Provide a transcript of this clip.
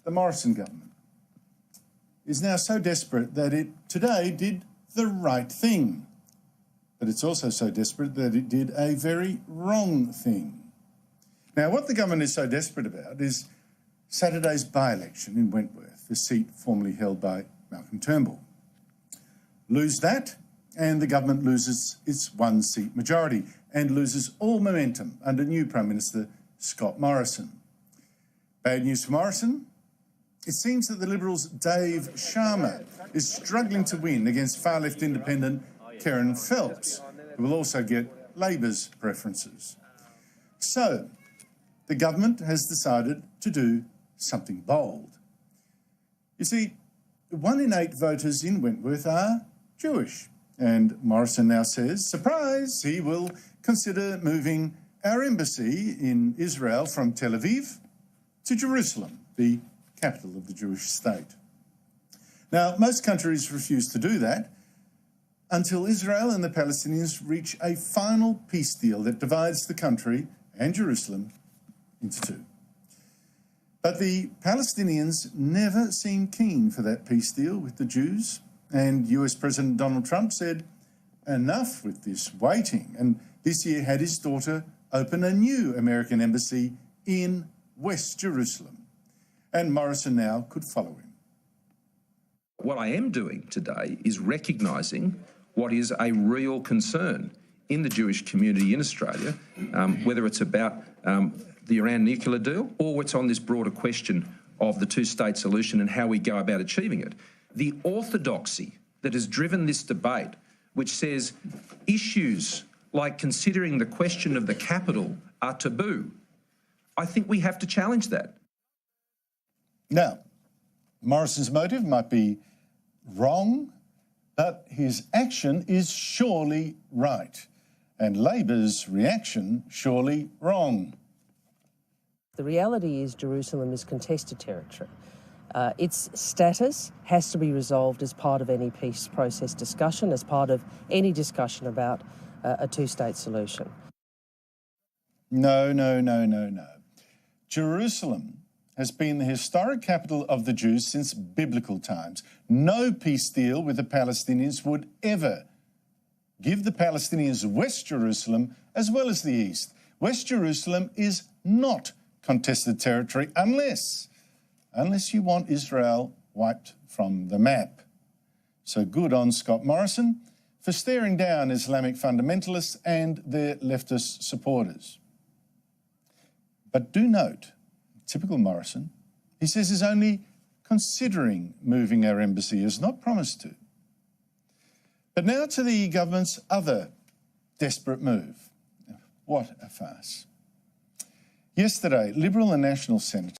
the Morrison government is now so desperate that it today did the right thing. But it's also so desperate that it did a very wrong thing. Now, what the government is so desperate about is Saturday's by-election in Wentworth, the seat formerly held by Malcolm Turnbull. Lose that, and the government loses its one-seat majority and loses all momentum under new Prime Minister Scott Morrison. Bad news for Morrison. It seems that the Liberals' Dave Sharma is struggling to win against far-left independent Karen Phelps, who will also get Labor's preferences. So, the government has decided to do something bold. You see, 1 in 8 voters in Wentworth are Jewish, and Morrison now says, surprise, he will consider moving our embassy in Israel from Tel Aviv to Jerusalem, the capital of the Jewish state. Now, most countries refuse to do that until Israel and the Palestinians reach a final peace deal that divides the country and Jerusalem into two. But the Palestinians never seemed keen for that peace deal with the Jews, and US President Donald Trump said, enough with this waiting, and this year had his daughter open a new American embassy in West Jerusalem. And Morrison now could follow him. What I am doing today is recognising what is a real concern in the Jewish community in Australia, whether it's about the Iran nuclear deal or it's on this broader question of the two-state solution and how we go about achieving it. The orthodoxy that has driven this debate, which says issues like considering the question of the capital are taboo, I think we have to challenge that. Now, Morrison's motive might be wrong, but his action is surely right, and Labor's reaction surely wrong. The reality is Jerusalem is contested territory. Its status has to be resolved as part of any peace process discussion, as part of any discussion about a two-state solution. No. Jerusalem has been the historic capital of the Jews since biblical times. No peace deal with the Palestinians would ever give the Palestinians West Jerusalem as well as the East. West Jerusalem is not contested territory unless you want Israel wiped from the map. So good on Scott Morrison for staring down Islamic fundamentalists and their leftist supporters. But do note, typical Morrison, he says he's only considering moving our embassy, has not promised to. But now to the government's other desperate move. What a farce. Yesterday, Liberal and National Senators